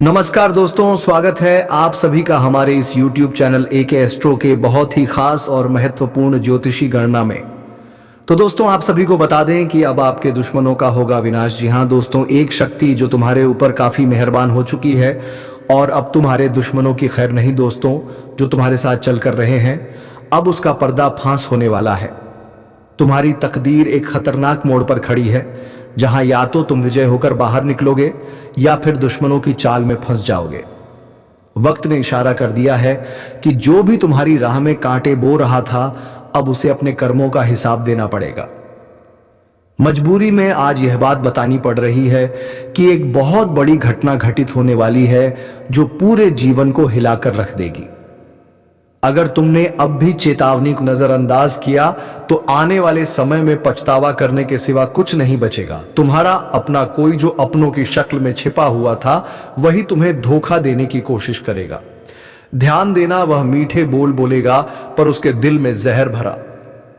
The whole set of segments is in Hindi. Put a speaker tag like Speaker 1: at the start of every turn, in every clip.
Speaker 1: नमस्कार दोस्तों, स्वागत है आप सभी का हमारे इस YouTube चैनल AK एस्ट्रो के बहुत ही खास और महत्वपूर्ण ज्योतिषी गणना में। तो दोस्तों, आप सभी को बता दें कि अब आपके दुश्मनों का होगा विनाश। जी हाँ दोस्तों, एक शक्ति जो तुम्हारे ऊपर काफी मेहरबान हो चुकी है और अब तुम्हारे दुश्मनों की खैर नहीं दोस्तों, जो तुम्हारे साथ चल कर रहे हैं, अब उसका पर्दा फांस होने वाला है। तुम्हारी तकदीर एक खतरनाक मोड़ पर खड़ी है, जहां या तो तुम विजय होकर बाहर निकलोगे या फिर दुश्मनों की चाल में फंस जाओगे। वक्त ने इशारा कर दिया है कि जो भी तुम्हारी राह में कांटे बो रहा था, अब उसे अपने कर्मों का हिसाब देना पड़ेगा। मजबूरी में आज यह बात बतानी पड़ रही है कि एक बहुत बड़ी घटना घटित होने वाली है जो पूरे जीवन को हिलाकर रख देगी। अगर तुमने अब भी चेतावनी को नजरअंदाज किया तो आने वाले समय में पछतावा करने के सिवा कुछ नहीं बचेगा। तुम्हारा अपना कोई जो अपनों की शक्ल में छिपा हुआ था, वही तुम्हें धोखा देने की कोशिश करेगा। ध्यान देना, वह मीठे बोल बोलेगा पर उसके दिल में जहर भरा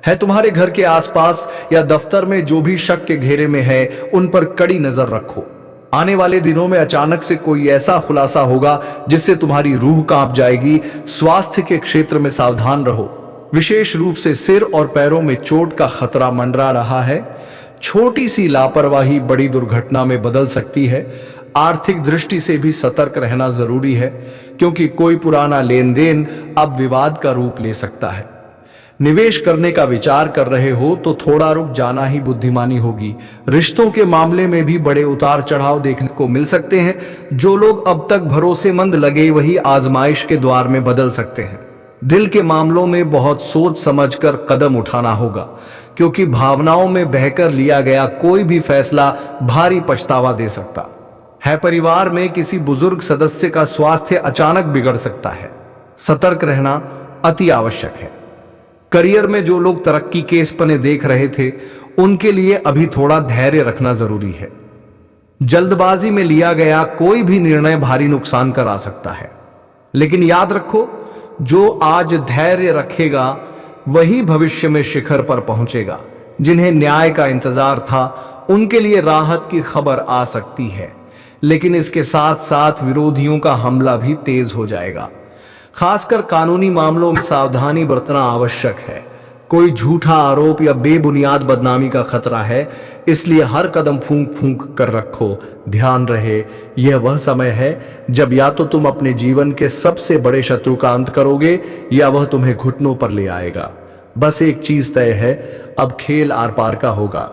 Speaker 1: है। तुम्हारे घर के आसपास या दफ्तर में जो भी शक के घेरे में है, उन पर कड़ी नजर रखो। आने वाले दिनों में अचानक से कोई ऐसा खुलासा होगा जिससे तुम्हारी रूह कांप जाएगी। स्वास्थ्य के क्षेत्र में सावधान रहो, विशेष रूप से सिर और पैरों में चोट का खतरा मंडरा रहा है। छोटी सी लापरवाही बड़ी दुर्घटना में बदल सकती है। आर्थिक दृष्टि से भी सतर्क रहना जरूरी है, क्योंकि कोई पुराना लेन देन अब विवाद का रूप ले सकता है। निवेश करने का विचार कर रहे हो तो थोड़ा रुक जाना ही बुद्धिमानी होगी। रिश्तों के मामले में भी बड़े उतार चढ़ाव देखने को मिल सकते हैं। जो लोग अब तक भरोसेमंद लगे, वही आजमाइश के द्वार में बदल सकते हैं। दिल के मामलों में बहुत सोच समझकर कदम उठाना होगा, क्योंकि भावनाओं में बहकर लिया गया कोई भी फैसला भारी पछतावा दे सकता है। परिवार में किसी बुजुर्ग सदस्य का स्वास्थ्य अचानक बिगड़ सकता है। सतर्क रहना अति आवश्यक है। करियर में जो लोग तरक्की के सपने देख रहे थे, उनके लिए अभी थोड़ा धैर्य रखना जरूरी है। जल्दबाजी में लिया गया कोई भी निर्णय भारी नुकसान करा सकता है, लेकिन याद रखो, जो आज धैर्य रखेगा वही भविष्य में शिखर पर पहुंचेगा। जिन्हें न्याय का इंतजार था, उनके लिए राहत की खबर आ सकती है, लेकिन इसके साथ साथ विरोधियों का हमला भी तेज हो जाएगा। खासकर कानूनी मामलों में सावधानी बरतना आवश्यक है। कोई झूठा आरोप या बेबुनियाद बदनामी का खतरा है, इसलिए हर कदम फूंक फूंक कर रखो। ध्यान रहे, यह वह समय है जब या तो तुम अपने जीवन के सबसे बड़े शत्रु का अंत करोगे या वह तुम्हें घुटनों पर ले आएगा। बस एक चीज तय है, अब खेल आर पार का होगा।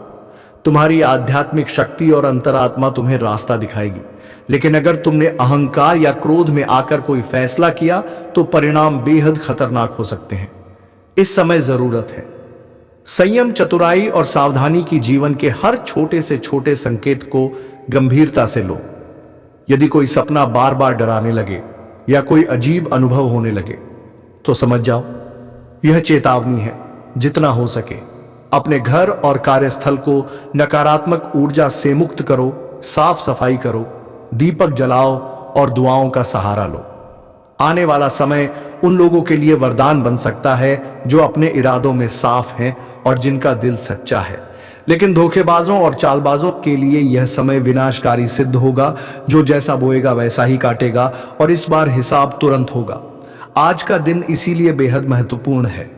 Speaker 1: तुम्हारी आध्यात्मिक शक्ति और अंतरात्मा तुम्हें रास्ता दिखाएगी, लेकिन अगर तुमने अहंकार या क्रोध में आकर कोई फैसला किया तो परिणाम बेहद खतरनाक हो सकते हैं। इस समय जरूरत है संयम, चतुराई और सावधानी की। जीवन के हर छोटे से छोटे संकेत को गंभीरता से लो। यदि कोई सपना बार बार डराने लगे या कोई अजीब अनुभव होने लगे, तो समझ जाओ यह चेतावनी है। जितना हो सके अपने घर और कार्यस्थल को नकारात्मक ऊर्जा से मुक्त करो। साफ सफाई करो, दीपक जलाओ और दुआओं का सहारा लो। आने वाला समय उन लोगों के लिए वरदान बन सकता है जो अपने इरादों में साफ हैं और जिनका दिल सच्चा है। लेकिन धोखेबाजों और चालबाजों के लिए यह समय विनाशकारी सिद्ध होगा। जो जैसा बोएगा वैसा ही काटेगा, और इस बार हिसाब तुरंत होगा। आज का दिन इसीलिए बेहद महत्वपूर्ण है।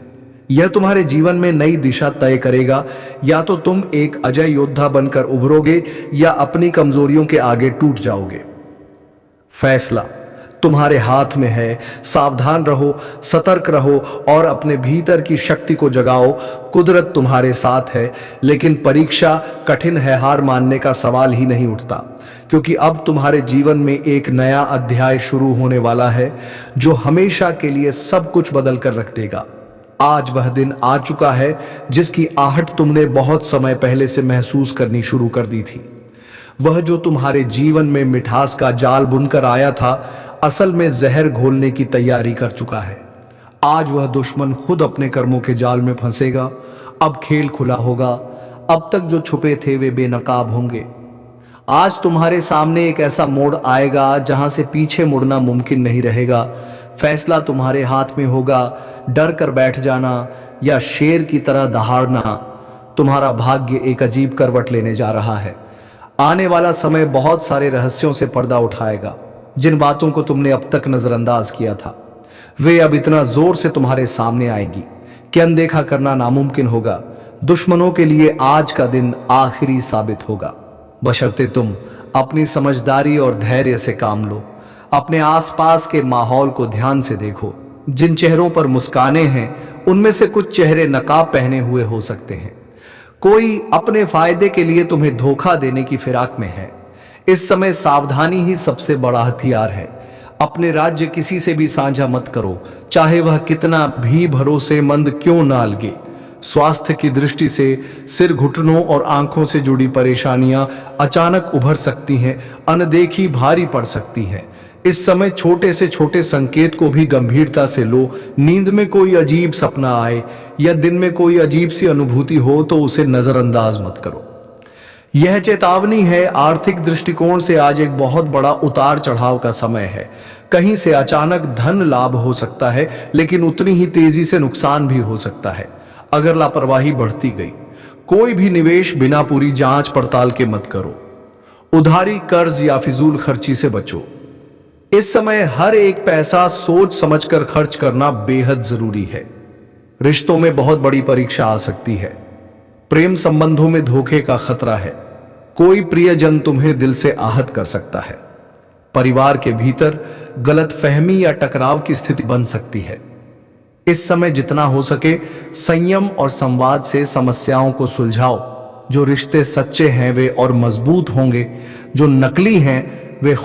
Speaker 1: यह तुम्हारे जीवन में नई दिशा तय करेगा। या तो तुम एक अजय योद्धा बनकर उभरोगे या अपनी कमजोरियों के आगे टूट जाओगे। फैसला तुम्हारे हाथ में है। सावधान रहो, सतर्क रहो और अपने भीतर की शक्ति को जगाओ। कुदरत तुम्हारे साथ है, लेकिन परीक्षा कठिन है। हार मानने का सवाल ही नहीं उठता, क्योंकि अब तुम्हारे जीवन में एक नया अध्याय शुरू होने वाला है जो हमेशा के लिए सब कुछ बदल कर रख देगा। आज वह दिन आ चुका है जिसकी आहट तुमने बहुत समय पहले से महसूस करनी शुरू कर दी थी। वह जो तुम्हारे जीवन में मिठास का जाल बुनकर आया था, असल में जहर घोलने की तैयारी कर चुका है। आज वह दुश्मन खुद अपने कर्मों के जाल में फंसेगा। अब खेल खुला होगा। अब तक जो छुपे थे वे बेनकाब होंगे। आज तुम्हारे सामने एक ऐसा मोड़ आएगा जहां से पीछे मुड़ना मुमकिन नहीं रहेगा। फैसला तुम्हारे हाथ में होगा। डर कर बैठ जाना या शेर की तरह दहाड़ना, तुम्हारा भाग्य एक अजीब करवट लेने जा रहा है। आने वाला समय बहुत सारे रहस्यों से पर्दा उठाएगा। जिन बातों को तुमने अब तक नजरअंदाज किया था वे अब इतना जोर से तुम्हारे सामने आएगी कि अनदेखा करना नामुमकिन होगा। दुश्मनों के लिए आज का दिन आखिरी साबित होगा, बशर्ते तुम अपनी समझदारी और धैर्य से काम लो। अपने आसपास के माहौल को ध्यान से देखो। जिन चेहरों पर मुस्काने हैं उनमें से कुछ चेहरे नकाब पहने हुए हो सकते हैं। कोई अपने फायदे के लिए तुम्हें धोखा देने की फिराक में है। इस समय सावधानी ही सबसे बड़ा हथियार है। अपने राज्य किसी से भी साझा मत करो, चाहे वह कितना भी भरोसेमंद क्यों ना लगे। स्वास्थ्य की दृष्टि से सिर, घुटनों और आंखों से जुड़ी परेशानियां अचानक उभर सकती हैं, अनदेखी भारी पड़ सकती हैं। इस समय छोटे से छोटे संकेत को भी गंभीरता से लो। नींद में कोई अजीब सपना आए या दिन में कोई अजीब सी अनुभूति हो तो उसे नजरअंदाज मत करो। यह चेतावनी है। आर्थिक दृष्टिकोण से आज एक बहुत बड़ा उतार चढ़ाव का समय है। कहीं से अचानक धन लाभ हो सकता है, लेकिन उतनी ही तेजी से नुकसान भी हो सकता है अगर लापरवाही बढ़ती गई। कोई भी निवेश बिना पूरी जांच पड़ताल के मत करो। उधारी, कर्ज या फिजूल खर्ची से बचो। इस समय हर एक पैसा सोच समझकर खर्च करना बेहद जरूरी है। रिश्तों में बहुत बड़ी परीक्षा आ सकती है। प्रेम संबंधों में धोखे का खतरा है। कोई प्रियजन तुम्हें दिल से आहत कर सकता है। परिवार के भीतर गलतफहमी या टकराव की स्थिति बन सकती है। इस समय जितना हो सके संयम और संवाद से समस्याओं को सुलझाओ। जो रिश्ते सच्चे हैं वे और मजबूत होंगे, जो नकली हैं वे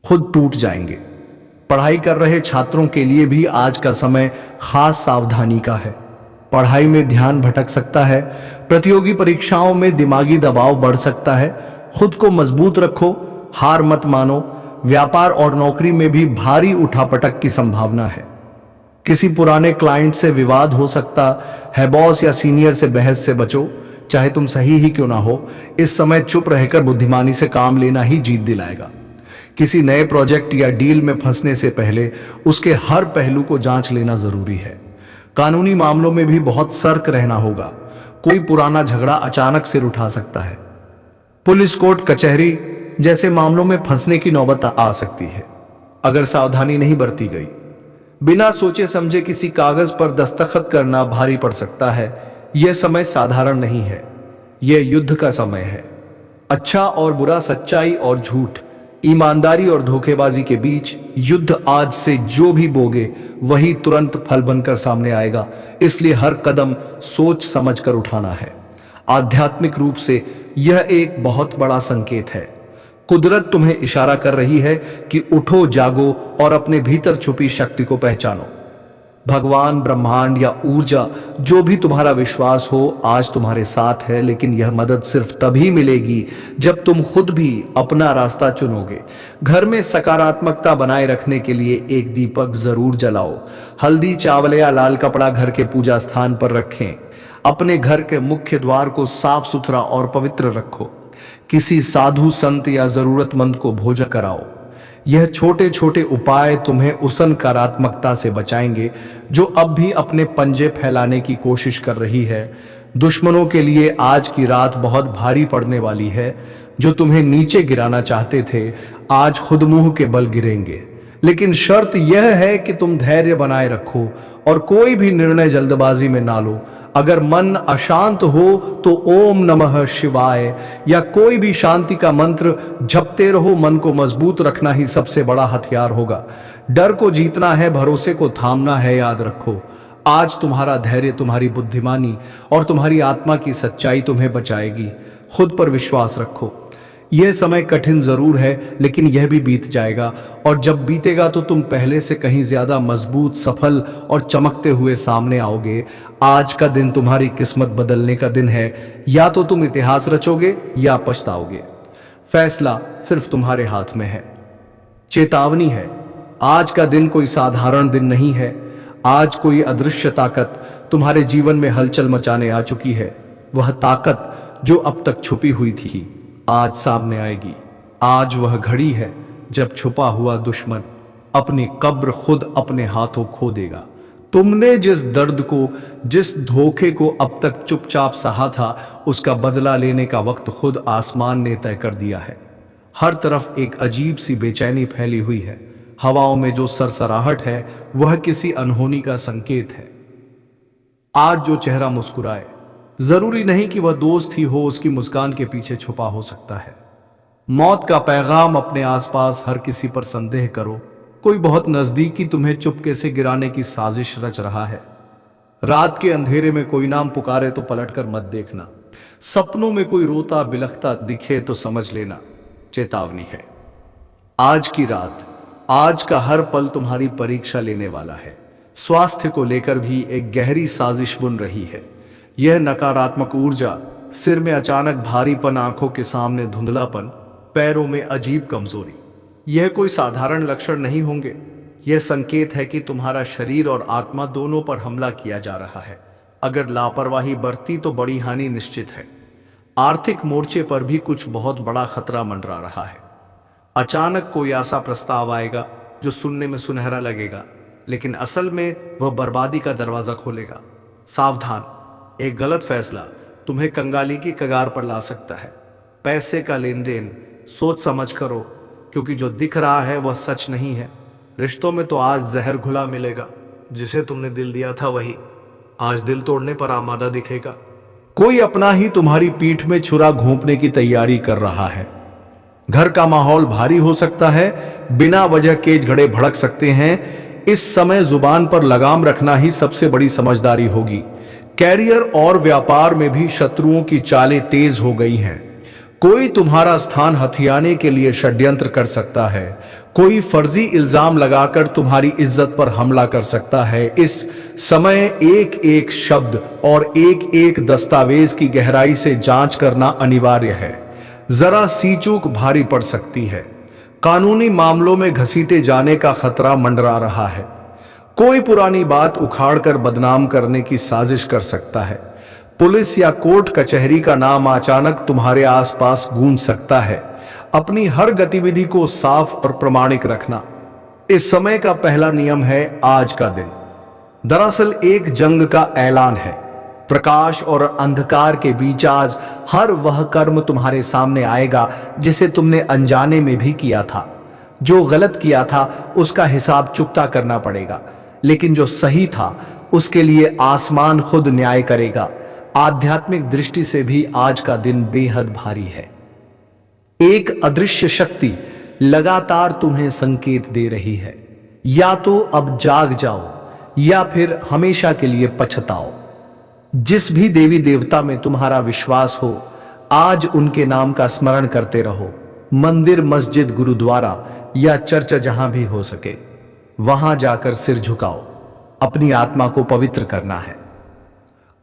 Speaker 1: खुद टूट जाएंगे। पढ़ाई कर रहे छात्रों के लिए भी आज का समय खास सावधानी का है। पढ़ाई में ध्यान भटक सकता है। प्रतियोगी परीक्षाओं में दिमागी दबाव बढ़ सकता है। खुद को मजबूत रखो, हार मत मानो। व्यापार और नौकरी में भी भारी उठापटक की संभावना है। किसी पुराने क्लाइंट से विवाद हो सकता है। बॉस या सीनियर से बहस से बचो, चाहे तुम सही ही क्यों ना हो। इस समय चुप रहकर बुद्धिमानी से काम लेना ही जीत दिलाएगा। किसी नए प्रोजेक्ट या डील में फंसने से पहले उसके हर पहलू को जांच लेना जरूरी है। कानूनी मामलों में भी बहुत सतर्क रहना होगा। कोई पुराना झगड़ा अचानक सिर उठा सकता है। पुलिस, कोर्ट कचहरी जैसे मामलों में फंसने की नौबत आ सकती है अगर सावधानी नहीं बरती गई। बिना सोचे समझे किसी कागज पर दस्तखत करना भारी पड़ सकता है। यह समय साधारण नहीं है, यह युद्ध का समय है। अच्छा और बुरा, सच्चाई और झूठ, ईमानदारी और धोखेबाजी के बीच युद्ध। आज से जो भी बोगे वही तुरंत फल बनकर सामने आएगा। इसलिए हर कदम सोच समझकर उठाना है। आध्यात्मिक रूप से यह एक बहुत बड़ा संकेत है। कुदरत तुम्हें इशारा कर रही है कि उठो, जागो और अपने भीतर छुपी शक्ति को पहचानो। भगवान, ब्रह्मांड या ऊर्जा, जो भी तुम्हारा विश्वास हो, आज तुम्हारे साथ है। लेकिन यह मदद सिर्फ तभी मिलेगी जब तुम खुद भी अपना रास्ता चुनोगे। घर में सकारात्मकता बनाए रखने के लिए एक दीपक जरूर जलाओ। हल्दी, चावल या लाल कपड़ा घर के पूजा स्थान पर रखें। अपने घर के मुख्य द्वार को साफ सुथरा और पवित्र रखो। किसी साधु, संत या जरूरतमंद को भोजन कराओ। यह छोटे छोटे उपाय तुम्हें उस नकारात्मकता से बचाएंगे जो अब भी अपने पंजे फैलाने की कोशिश कर रही है। दुश्मनों के लिए आज की रात बहुत भारी पड़ने वाली है। जो तुम्हें नीचे गिराना चाहते थे आज खुद मुंह के बल गिरेंगे। लेकिन शर्त यह है कि तुम धैर्य बनाए रखो और कोई भी निर्णय जल्दबाजी में ना लो। अगर मन अशांत हो तो ओम नमः शिवाय या कोई भी शांति का मंत्र जपते रहो। मन को मजबूत रखना ही सबसे बड़ा हथियार होगा। डर को जीतना है, भरोसे को थामना है। याद रखो, आज तुम्हारा धैर्य, तुम्हारी बुद्धिमानी और तुम्हारी आत्मा की सच्चाई तुम्हें बचाएगी। खुद पर विश्वास रखो। यह समय कठिन जरूर है, लेकिन यह भी बीत जाएगा और जब बीतेगा तो तुम पहले से कहीं ज्यादा मजबूत, सफल और चमकते हुए सामने आओगे। आज का दिन तुम्हारी किस्मत बदलने का दिन है। या तो तुम इतिहास रचोगे या पछताओगे। फैसला सिर्फ तुम्हारे हाथ में है। चेतावनी है, आज का दिन कोई साधारण दिन नहीं है। आज कोई अदृश्य ताकत तुम्हारे जीवन में हलचल मचाने आ चुकी है। वह ताकत जो अब तक छुपी हुई थी आज सामने आएगी। आज वह घड़ी है जब छुपा हुआ दुश्मन अपनी कब्र खुद अपने हाथों खो देगा। तुमने जिस दर्द को, जिस धोखे को अब तक चुपचाप सहा था, उसका बदला लेने का वक्त खुद आसमान ने तय कर दिया है। हर तरफ एक अजीब सी बेचैनी फैली हुई है। हवाओं में जो सरसराहट है वह किसी अनहोनी का संकेत है। आज जो चेहरा मुस्कुराए, जरूरी नहीं कि वह दोस्त ही हो, उसकी मुस्कान के पीछे छुपा हो सकता है। मौत का पैगाम अपने आसपास हर किसी पर संदेह करो। कोई बहुत नजदीकी तुम्हें चुपके से गिराने की साजिश रच रहा है। रात के अंधेरे में कोई नाम पुकारे तो पलटकर मत देखना। सपनों में कोई रोता बिलखता दिखे तो समझ लेना चेतावनी है। आज की रात, आज का हर पल तुम्हारी परीक्षा लेने वाला है। स्वास्थ्य को लेकर भी एक गहरी साजिश बुन रही है। यह नकारात्मक ऊर्जा, सिर में अचानक भारीपन, आंखों के सामने धुंधलापन, पैरों में अजीब कमजोरी, यह कोई साधारण लक्षण नहीं होंगे। यह संकेत है कि तुम्हारा शरीर और आत्मा दोनों पर हमला किया जा रहा है। अगर लापरवाही बरती तो बड़ी हानि निश्चित है। आर्थिक मोर्चे पर भी कुछ बहुत बड़ा खतरा मंडरा रहा है। अचानक कोई ऐसा प्रस्ताव आएगा जो सुनने में सुनहरा लगेगा, लेकिन असल में वह बर्बादी का दरवाजा खोलेगा। सावधान, एक गलत फैसला तुम्हें कंगाली की कगार पर ला सकता है। पैसे का लेन देन सोच समझ करो, क्योंकि जो दिख रहा है वह सच नहीं है। रिश्तों में तो आज जहर घुला मिलेगा। जिसे तुमने दिल दिया था वही आज दिल तोड़ने पर आमादा दिखेगा। कोई अपना ही तुम्हारी पीठ में छुरा घोंपने की तैयारी कर रहा है। घर का माहौल भारी हो सकता है, बिना वजह के झगड़े भड़क सकते हैं। इस समय जुबान पर लगाम रखना ही सबसे बड़ी समझदारी होगी। कैरियर और व्यापार में भी शत्रुओं की चालें तेज हो गई हैं। कोई तुम्हारा स्थान हथियाने के लिए षड्यंत्र कर सकता है। कोई फर्जी इल्जाम लगाकर तुम्हारी इज्जत पर हमला कर सकता है। इस समय एक एक शब्द और एक एक दस्तावेज की गहराई से जांच करना अनिवार्य है। जरा सी चूक भारी पड़ सकती है। कानूनी मामलों में घसीटे जाने का खतरा मंडरा रहा है। कोई पुरानी बात उखाड़कर बदनाम करने की साजिश कर सकता है। पुलिस या कोर्ट कचहरी का नाम अचानक तुम्हारे आसपास गूंज सकता है। अपनी हर गतिविधि को साफ और प्रमाणिक रखना इस समय का पहला नियम है। आज का दिन दरअसल एक जंग का ऐलान है। प्रकाश और अंधकार के बीच आज हर वह कर्म तुम्हारे सामने आएगा जिसे तुमने अनजाने में भी किया था। जो गलत किया था उसका हिसाब चुकता करना पड़ेगा, लेकिन जो सही था उसके लिए आसमान खुद न्याय करेगा। आध्यात्मिक दृष्टि से भी आज का दिन बेहद भारी है। एक अदृश्य शक्ति लगातार तुम्हें संकेत दे रही है, या तो अब जाग जाओ या फिर हमेशा के लिए पछताओ। जिस भी देवी देवता में तुम्हारा विश्वास हो, आज उनके नाम का स्मरण करते रहो। मंदिर, मस्जिद, गुरुद्वारा या चर्च, जहां भी हो सके वहां जाकर सिर झुकाओ। अपनी आत्मा को पवित्र करना है।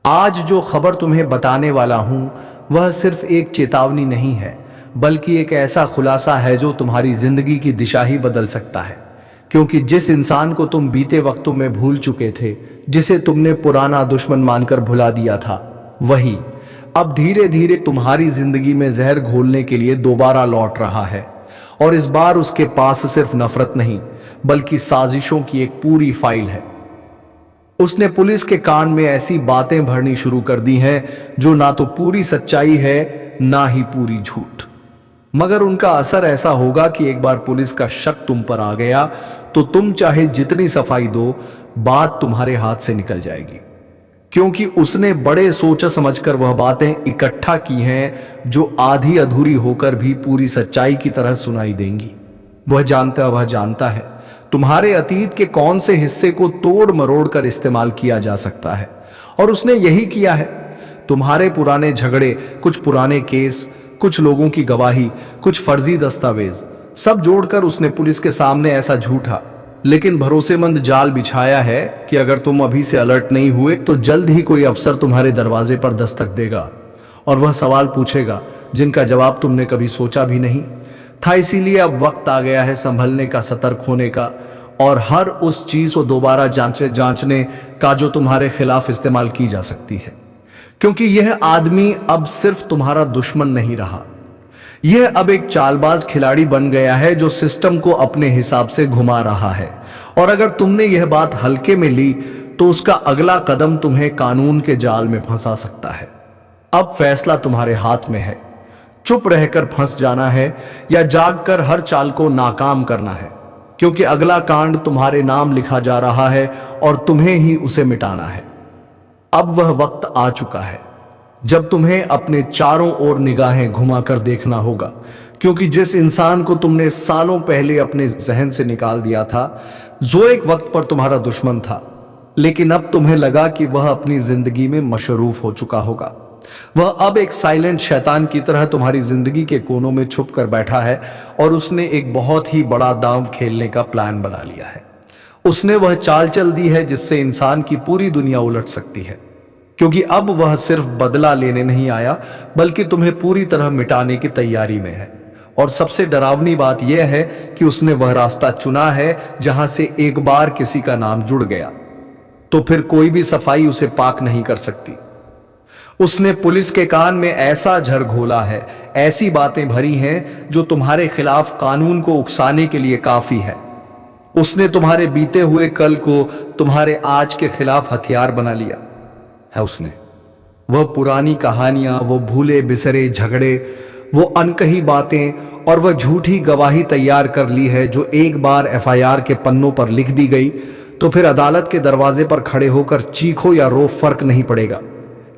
Speaker 1: आज जो खबर तुम्हें बताने वाला हूं वह सिर्फ एक चेतावनी नहीं है, बल्कि एक ऐसा खुलासा है जो तुम्हारी जिंदगी की दिशा ही बदल सकता है। क्योंकि जिस इंसान को तुम बीते वक्तों में भूल चुके थे, जिसे तुमने पुराना दुश्मन मानकर भुला दिया था, वही अब धीरे धीरे तुम्हारी जिंदगी में जहर घोलने के लिए दोबारा लौट रहा है। और इस बार उसके पास सिर्फ नफरत नहीं, बल्कि साजिशों की एक पूरी फाइल है। उसने पुलिस के कान में ऐसी बातें भरनी शुरू कर दी हैं जो ना तो पूरी सच्चाई है ना ही पूरी झूठ, मगर उनका असर ऐसा होगा कि एक बार पुलिस का शक तुम पर आ गया तो तुम चाहे जितनी सफाई दो, बात तुम्हारे हाथ से निकल जाएगी। क्योंकि उसने बड़े सोच समझकर वह बातें इकट्ठा की हैं जो आधी अधूरी होकर भी पूरी सच्चाई की तरह सुनाई देंगी। वह जानता है तुम्हारे अतीत के कौन से हिस्से को तोड़ मरोड़ कर इस्तेमाल किया जा सकता है, और उसने यही किया है। तुम्हारे पुराने झगड़े, कुछ पुराने केस, कुछ लोगों की गवाही, कुछ फर्जी दस्तावेज, सब जोड़कर उसने पुलिस के सामने ऐसा झूठा लेकिन भरोसेमंद जाल बिछाया है कि अगर तुम अभी से अलर्ट नहीं हुए तो जल्द ही कोई अफसर तुम्हारे दरवाजे पर दस्तक देगा और वह सवाल पूछेगा जिनका जवाब तुमने कभी सोचा भी नहीं था। इसीलिए अब वक्त आ गया है संभलने का, सतर्क होने का, और हर उस चीज को दोबारा जांचने का जो तुम्हारे खिलाफ इस्तेमाल की जा सकती है। क्योंकि यह आदमी अब सिर्फ तुम्हारा दुश्मन नहीं रहा, यह अब एक चालबाज खिलाड़ी बन गया है जो सिस्टम को अपने हिसाब से घुमा रहा है। और अगर तुमने यह बात हल्के में ली तो उसका अगला कदम तुम्हें कानून के जाल में फंसा सकता है। अब फैसला तुम्हारे हाथ में है, चुप रहकर फंस जाना है या जागकर हर चाल को नाकाम करना है, क्योंकि अगला कांड तुम्हारे नाम लिखा जा रहा है और तुम्हें ही उसे मिटाना है। अब वह वक्त आ चुका है जब तुम्हें अपने चारों ओर निगाहें घुमाकर देखना होगा, क्योंकि जिस इंसान को तुमने सालों पहले अपने जहन से निकाल दिया था, जो एक वक्त पर तुम्हारा दुश्मन था, लेकिन अब तुम्हें लगा कि वह अपनी जिंदगी में मशरूफ हो चुका होगा, वह अब एक साइलेंट शैतान की तरह तुम्हारी जिंदगी के कोनों में छुप कर बैठा है और उसने एक बहुत ही बड़ा दांव खेलने का प्लान बना लिया है। उसने वह चाल चल दी है जिससे इंसान की पूरी दुनिया उलट सकती है, क्योंकि अब वह सिर्फ बदला लेने नहीं आया, बल्कि तुम्हें पूरी तरह मिटाने की तैयारी में है। और सबसे डरावनी बात यह है कि उसने वह रास्ता चुना है जहां से एक बार किसी का नाम जुड़ गया तो फिर कोई भी सफाई उसे पाक नहीं कर सकती। उसने पुलिस के कान में ऐसा झर घोला है, ऐसी बातें भरी हैं जो तुम्हारे खिलाफ कानून को उकसाने के लिए काफी है। उसने तुम्हारे बीते हुए कल को तुम्हारे आज के खिलाफ हथियार बना लिया है। उसने वह पुरानी कहानियां, वो भूले बिसरे झगड़े, वो अनकही बातें और वह झूठी गवाही तैयार कर ली है जो एक बार एफआईआर के पन्नों पर लिख दी गई तो फिर अदालत के दरवाजे पर खड़े होकर चीखो या रो, फर्क नहीं पड़ेगा,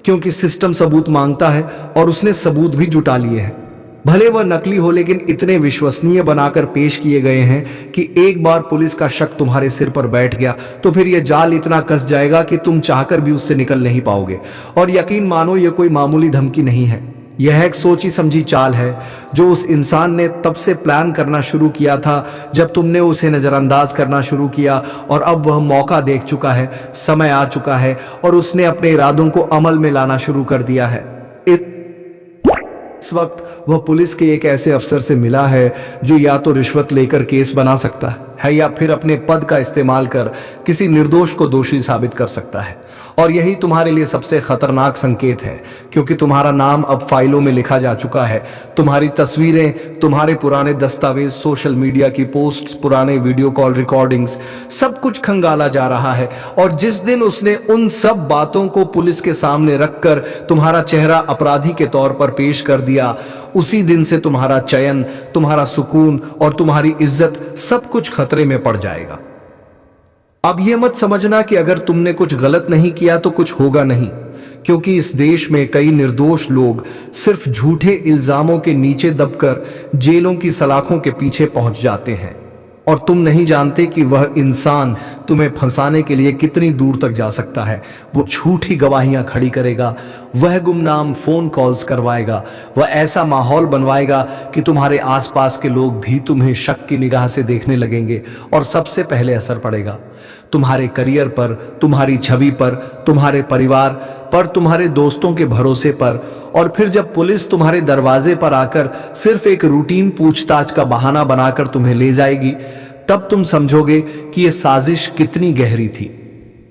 Speaker 1: क्योंकि सिस्टम सबूत मांगता है और उसने सबूत भी जुटा लिए हैं। भले वह नकली हो, लेकिन इतने विश्वसनीय बनाकर पेश किए गए हैं कि एक बार पुलिस का शक तुम्हारे सिर पर बैठ गया तो फिर यह जाल इतना कस जाएगा कि तुम चाहकर भी उससे निकल नहीं पाओगे। और यकीन मानो, यह कोई मामूली धमकी नहीं है, यह एक सोची समझी चाल है जो उस इंसान ने तब से प्लान करना शुरू किया था जब तुमने उसे नजरअंदाज करना शुरू किया, और अब वह मौका देख चुका है, समय आ चुका है और उसने अपने इरादों को अमल में लाना शुरू कर दिया है। इस वक्त वह पुलिस के एक ऐसे अफसर से मिला है जो या तो रिश्वत लेकर केस बना सकता है या फिर अपने पद का इस्तेमाल कर किसी निर्दोष को दोषी साबित कर सकता है। और यही तुम्हारे लिए सबसे खतरनाक संकेत है, क्योंकि तुम्हारा नाम अब फाइलों में लिखा जा चुका है। तुम्हारी तस्वीरें, तुम्हारे पुराने दस्तावेज, सोशल मीडिया की पोस्ट्स, पुराने वीडियो कॉल रिकॉर्डिंग्स, सब कुछ खंगाला जा रहा है। और जिस दिन उसने उन सब बातों को पुलिस के सामने रखकर तुम्हारा चेहरा अपराधी के तौर पर पेश कर दिया, उसी दिन से तुम्हारा चयन, तुम्हारा सुकून और तुम्हारी इज्जत सब कुछ खतरे में पड़ जाएगा। अब यह मत समझना कि अगर तुमने कुछ गलत नहीं किया तो कुछ होगा नहीं, क्योंकि इस देश में कई निर्दोष लोग सिर्फ झूठे इल्जामों के नीचे दबकर जेलों की सलाखों के पीछे पहुंच जाते हैं, और तुम नहीं जानते कि वह इंसान तुम्हें फंसाने के लिए कितनी दूर तक जा सकता है। वो झूठी गवाहियां खड़ी करेगा, वह गुमनाम फोन कॉल्स करवाएगा, वह ऐसा माहौल बनवाएगा कि तुम्हारे आसपास के लोग भी तुम्हें शक की निगाह से देखने लगेंगे, और सबसे पहले असर पड़ेगा तुम्हारे करियर पर, तुम्हारी छवि पर, तुम्हारे परिवार पर, तुम्हारे दोस्तों के भरोसे पर। और फिर जब पुलिस तुम्हारे दरवाजे पर आकर सिर्फ एक रूटीन पूछताछ का बहाना बनाकर तुम्हें ले जाएगी, तब तुम समझोगे कि यह साजिश कितनी गहरी थी।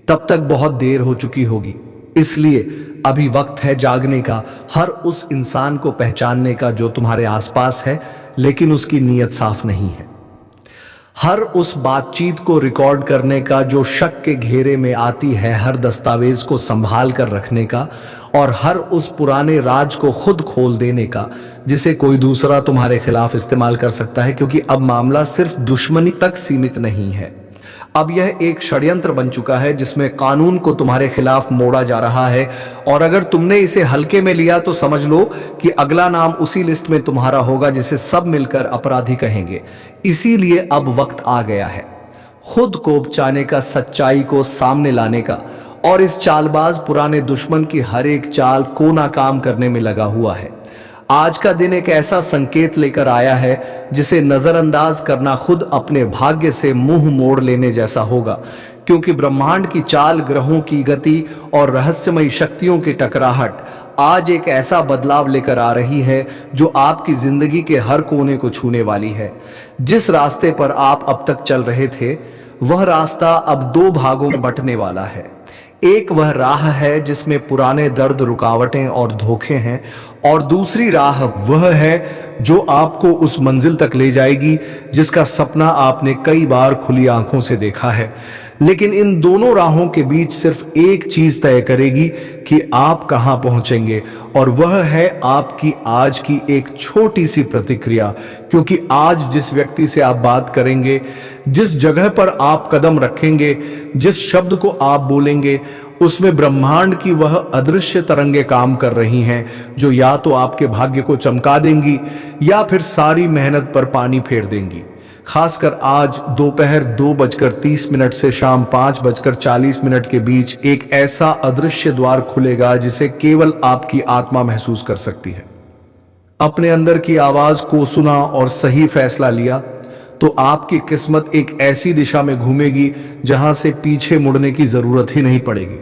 Speaker 1: तब तक बहुत देर हो चुकी होगी। इसलिए अभी वक्त है जागने का, हर उस इंसान को पहचानने का जो तुम्हारे आसपास है लेकिन उसकी नीयत साफ नहीं है, हर उस बातचीत को रिकॉर्ड करने का जो शक के घेरे में आती है, हर दस्तावेज को संभाल कर रखने का, और हर उस पुराने राज को खुद खोल देने का जिसे कोई दूसरा तुम्हारे खिलाफ इस्तेमाल कर सकता है। क्योंकि अब मामला सिर्फ दुश्मनी तक सीमित नहीं है, अब यह एक षड्यंत्र बन चुका है जिसमें कानून को तुम्हारे खिलाफ मोड़ा जा रहा है। और अगर तुमने इसे हल्के में लिया तो समझ लो कि अगला नाम उसी लिस्ट में तुम्हारा होगा जिसे सब मिलकर अपराधी कहेंगे। इसीलिए अब वक्त आ गया है खुद को उपचाने का, सच्चाई को सामने लाने का, और इस चालबाज पुराने दुश्मन की हर एक चाल को नाकाम करने में लगा हुआ है। आज का दिन एक ऐसा संकेत लेकर आया है जिसे नजरअंदाज करना खुद अपने भाग्य से मुंह मोड़ लेने जैसा होगा, क्योंकि ब्रह्मांड की चाल, ग्रहों की गति और रहस्यमयी शक्तियों की टकराहट आज एक ऐसा बदलाव लेकर आ रही है जो आपकी जिंदगी के हर कोने को छूने वाली है। जिस रास्ते पर आप अब तक चल रहे थे, वह रास्ता अब दो भागों में बंटने वाला है। एक वह राह है जिसमें पुराने दर्द, रुकावटें और धोखे हैं, और दूसरी राह वह है जो आपको उस मंजिल तक ले जाएगी जिसका सपना आपने कई बार खुली आंखों से देखा है, लेकिन इन दोनों राहों के बीच सिर्फ एक चीज तय करेगी कि आप कहां पहुंचेंगे, और वह है आपकी आज की एक छोटी सी प्रतिक्रिया। क्योंकि आज जिस व्यक्ति से आप बात करेंगे, जिस जगह पर आप कदम रखेंगे, जिस शब्द को आप बोलेंगे, उसमें ब्रह्मांड की वह अदृश्य तरंगे काम कर रही हैं जो या तो आपके भाग्य को चमका देंगी या फिर सारी मेहनत पर पानी फेर देंगी। खासकर आज दोपहर 2:30 से शाम 5:40 के बीच एक ऐसा अदृश्य द्वार खुलेगा जिसे केवल आपकी आत्मा महसूस कर सकती है। अपने अंदर की आवाज को सुना और सही फैसला लिया तो आपकी किस्मत एक ऐसी दिशा में घूमेगी जहां से पीछे मुड़ने की जरूरत ही नहीं पड़ेगी।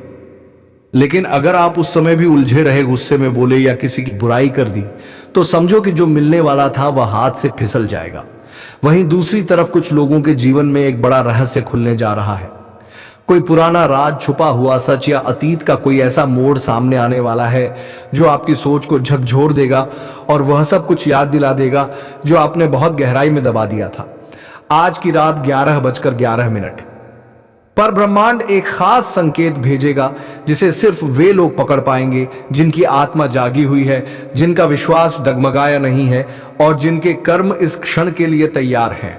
Speaker 1: लेकिन अगर आप उस समय भी उलझे रहे, गुस्से में बोले या किसी की बुराई कर दी, तो समझो कि जो मिलने वाला था वह हाथ से फिसल जाएगा। वहीं दूसरी तरफ कुछ लोगों के जीवन में एक बड़ा रहस्य खुलने जा रहा है। कोई पुराना राज, छुपा हुआ सच या अतीत का कोई ऐसा मोड़ सामने आने वाला है जो आपकी सोच को झकझोर देगा और वह सब कुछ याद दिला देगा जो आपने बहुत गहराई में दबा दिया था। आज की रात 11:11 पर ब्रह्मांड एक खास संकेत भेजेगा जिसे सिर्फ वे लोग पकड़ पाएंगे जिनकी आत्मा जागी हुई है, जिनका विश्वास डगमगाया नहीं है और जिनके कर्म इस क्षण के लिए तैयार हैं।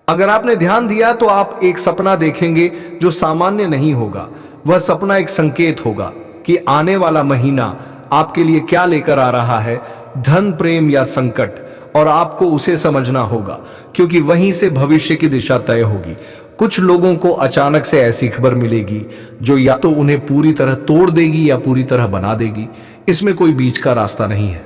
Speaker 1: अगर आपने ध्यान दिया तो आप एक सपना देखेंगे जो सामान्य नहीं होगा। वह सपना एक संकेत होगा कि आने वाला महीना आपके लिए क्या लेकर आ रहा है, धन, प्रेम या संकट, और आपको उसे समझना होगा क्योंकि वहीं से भविष्य की दिशा तय होगी। कुछ लोगों को अचानक से ऐसी खबर मिलेगी जो या तो उन्हें पूरी तरह तोड़ देगी या पूरी तरह बना देगी। इसमें कोई बीच का रास्ता नहीं है।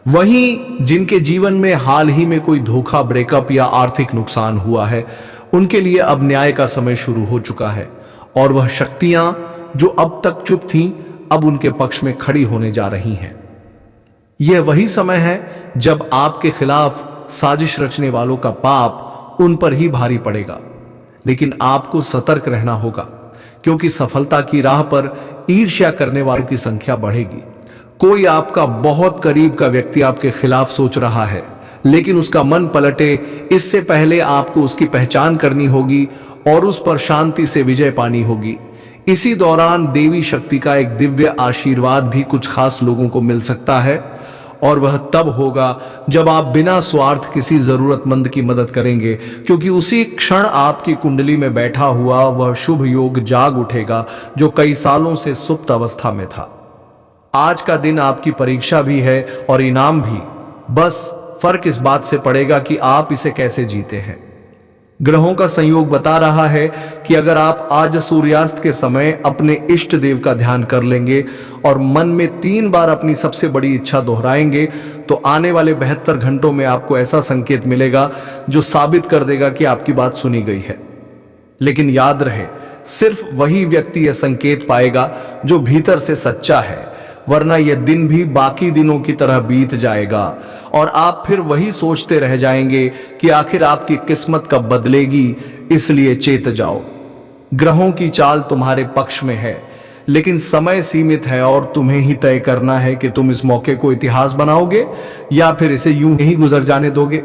Speaker 1: वहीं जिनके जीवन में हाल ही में कोई धोखा, ब्रेकअप या आर्थिक नुकसान हुआ है, उनके लिए अब न्याय का समय शुरू हो चुका है और वह शक्तियां जो अब तक चुप थीं, अब उनके पक्ष में खड़ी होने जा रही हैं। यह वही समय है जब आपके खिलाफ साजिश रचने वालों का पाप उन पर ही भारी पड़ेगा। लेकिन आपको सतर्क रहना होगा क्योंकि सफलता की राह पर ईर्ष्या करने वालों की संख्या बढ़ेगी। कोई आपका बहुत करीब का व्यक्ति आपके खिलाफ सोच रहा है, लेकिन उसका मन पलटे इससे पहले आपको उसकी पहचान करनी होगी और उस पर शांति से विजय पानी होगी। इसी दौरान देवी शक्ति का एक दिव्य आशीर्वाद भी कुछ खास लोगों को मिल सकता है और वह तब होगा जब आप बिना स्वार्थ किसी जरूरतमंद की मदद करेंगे, क्योंकि उसी क्षण आपकी कुंडली में बैठा हुआ वह शुभ योग जाग उठेगा जो कई सालों से सुप्त अवस्था में था। आज का दिन आपकी परीक्षा भी है और इनाम भी। बस फर्क इस बात से पड़ेगा कि आप इसे कैसे जीते हैं। ग्रहों का संयोग बता रहा है कि अगर आप आज सूर्यास्त के समय अपने इष्ट देव का ध्यान कर लेंगे और मन में 3 बार अपनी सबसे बड़ी इच्छा दोहराएंगे तो आने वाले 72 घंटों में आपको ऐसा संकेत मिलेगा जो साबित कर देगा कि आपकी बात सुनी गई है। लेकिन याद रहे, सिर्फ वही व्यक्ति यह संकेत पाएगा जो भीतर से सच्चा है, वरना यह दिन भी बाकी दिनों की तरह बीत जाएगा और आप फिर वही सोचते रह जाएंगे कि आखिर आपकी किस्मत कब बदलेगी। इसलिए चेत जाओ, ग्रहों की चाल तुम्हारे पक्ष में है, लेकिन समय सीमित है और तुम्हें ही तय करना है कि तुम इस मौके को इतिहास बनाओगे या फिर इसे यूं ही गुजर जाने दोगे।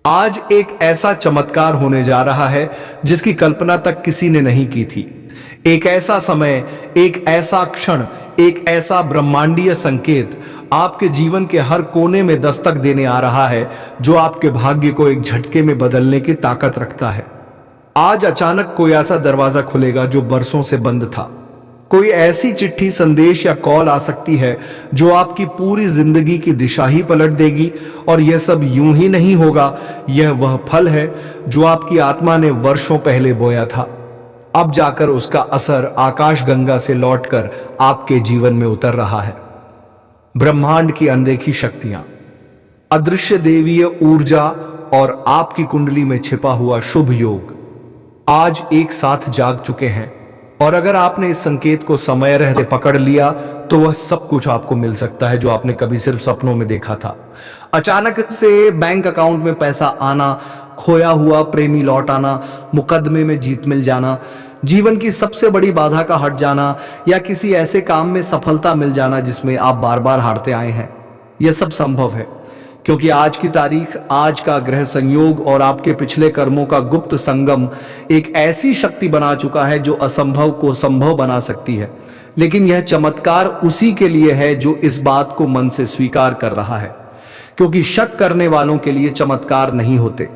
Speaker 1: आज एक ऐसा चमत्कार होने जा रहा है जिसकी कल्पना तक किसी ने नहीं की थी। एक ऐसा समय, एक ऐसा क्षण, एक ऐसा ब्रह्मांडीय संकेत आपके जीवन के हर कोने में दस्तक देने आ रहा है जो आपके भाग्य को एक झटके में बदलने की ताकत रखता है। आज अचानक कोई ऐसा दरवाजा खुलेगा जो बरसों से बंद था। कोई ऐसी चिट्ठी, संदेश या कॉल आ सकती है जो आपकी पूरी जिंदगी की दिशा ही पलट देगी। और यह सब यूं ही नहीं होगा, यह वह फल है जो आपकी आत्मा ने वर्षों पहले बोया था। अब जाकर उसका असर आकाश गंगा से लौटकर आपके जीवन में उतर रहा है। ब्रह्मांड की अनदेखी शक्तियां, अदृश्य देवीय ऊर्जा और आपकी कुंडली में छिपा हुआ शुभ योग आज एक साथ जाग चुके हैं। और अगर आपने इस संकेत को समय रहते पकड़ लिया तो वह सब कुछ आपको मिल सकता है जो आपने कभी सिर्फ सपनों में देखा था। अचानक से बैंक अकाउंट में पैसा आना, खोया हुआ प्रेमी लौट आना, मुकदमे में जीत मिल जाना, जीवन की सबसे बड़ी बाधा का हट जाना या किसी ऐसे काम में सफलता मिल जाना जिसमें आप बार बार हारते आए हैं। यह सब संभव है क्योंकि आज की तारीख, आज का ग्रह संयोग और आपके पिछले कर्मों का गुप्त संगम एक ऐसी शक्ति बना चुका है जो असंभव को संभव बना सकती है। लेकिन यह चमत्कार उसी के लिए है जो इस बात को मन से स्वीकार कर रहा है, क्योंकि शक करने वालों के लिए चमत्कार नहीं होते।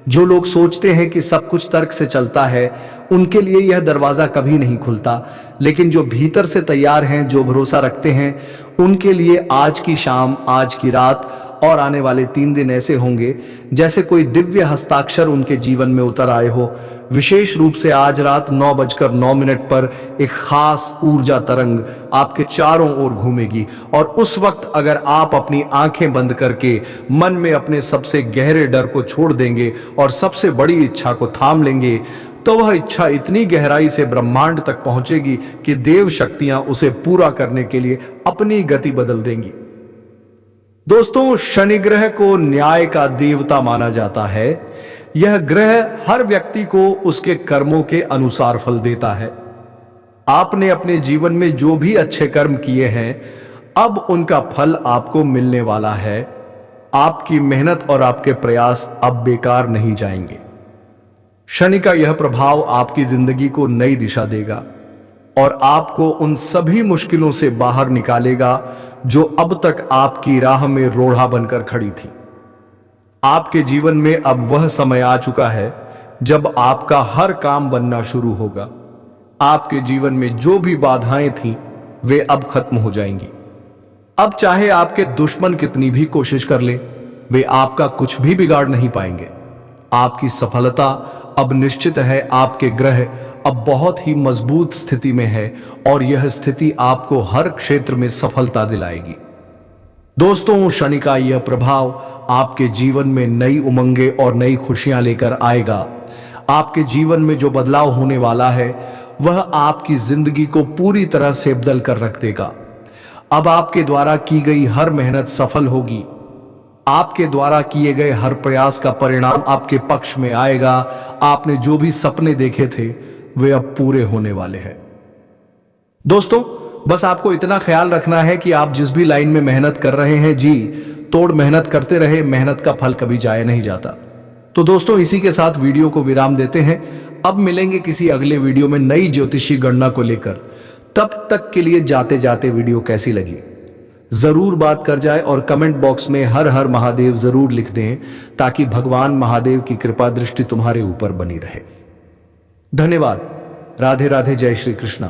Speaker 1: जो लोग सोचते हैं कि सब कुछ तर्क से चलता है, उनके लिए यह दरवाजा कभी नहीं खुलता। लेकिन जो भीतर से तैयार हैं, जो भरोसा रखते हैं, उनके लिए आज की शाम, आज की रात और आने वाले 3 दिन ऐसे होंगे जैसे कोई दिव्य हस्ताक्षर उनके जीवन में उतर आए हो। विशेष रूप से आज रात 9:09 पर एक खास ऊर्जा तरंग आपके चारों ओर घूमेगी, और उस वक्त अगर आप अपनी आंखें बंद करके मन में अपने सबसे गहरे डर को छोड़ देंगे और सबसे बड़ी इच्छा को थाम लेंगे, तो वह इच्छा इतनी गहराई से ब्रह्मांड तक पहुंचेगी कि देव शक्तियां उसे पूरा करने के लिए अपनी गति बदल देंगी। दोस्तों, शनि ग्रह को न्याय का देवता माना जाता है। यह ग्रह हर व्यक्ति को उसके कर्मों के अनुसार फल देता है। आपने अपने जीवन में जो भी अच्छे कर्म किए हैं, अब उनका फल आपको मिलने वाला है। आपकी मेहनत और आपके प्रयास अब बेकार नहीं जाएंगे। शनि का यह प्रभाव आपकी जिंदगी को नई दिशा देगा और आपको उन सभी मुश्किलों से बाहर निकालेगा जो अब तक आपकी राह में रोड़ा बनकर खड़ी थी। आपके जीवन में अब वह समय आ चुका है जब आपका हर काम बनना शुरू होगा। आपके जीवन में जो भी बाधाएं थीं, वे अब खत्म हो जाएंगी। अब चाहे आपके दुश्मन कितनी भी कोशिश कर ले, वे आपका कुछ भी बिगाड़ नहीं पाएंगे। आपकी सफलता अब निश्चित है। आपके ग्रह अब बहुत ही मजबूत स्थिति में है और यह स्थिति आपको हर क्षेत्र में सफलता दिलाएगी। दोस्तों, शनि का यह प्रभाव आपके जीवन में नई उमंगे और नई खुशियां लेकर आएगा। आपके जीवन में जो बदलाव होने वाला है, वह आपकी जिंदगी को पूरी तरह से बदल कर रख देगा। अब आपके द्वारा की गई हर मेहनत सफल होगी। आपके द्वारा किए गए हर प्रयास का परिणाम आपके पक्ष में आएगा। आपने जो भी सपने देखे थे, वे अब पूरे होने वाले हैं। दोस्तों, बस आपको इतना ख्याल रखना है कि आप जिस भी लाइन में मेहनत कर रहे हैं, जी तोड़ मेहनत करते रहे। मेहनत का फल कभी जाया नहीं जाता। तो दोस्तों, इसी के साथ वीडियो को विराम देते हैं। अब मिलेंगे किसी अगले वीडियो में नई ज्योतिषी गणना को लेकर। तब तक के लिए जाते जाते वीडियो कैसी लगी जरूर बात कर जाए और कमेंट बॉक्स में हर हर महादेव जरूर लिख दें, ताकि भगवान महादेव की कृपा दृष्टि तुम्हारे ऊपर बनी रहे। धन्यवाद। राधे राधे। जय श्री कृष्ण।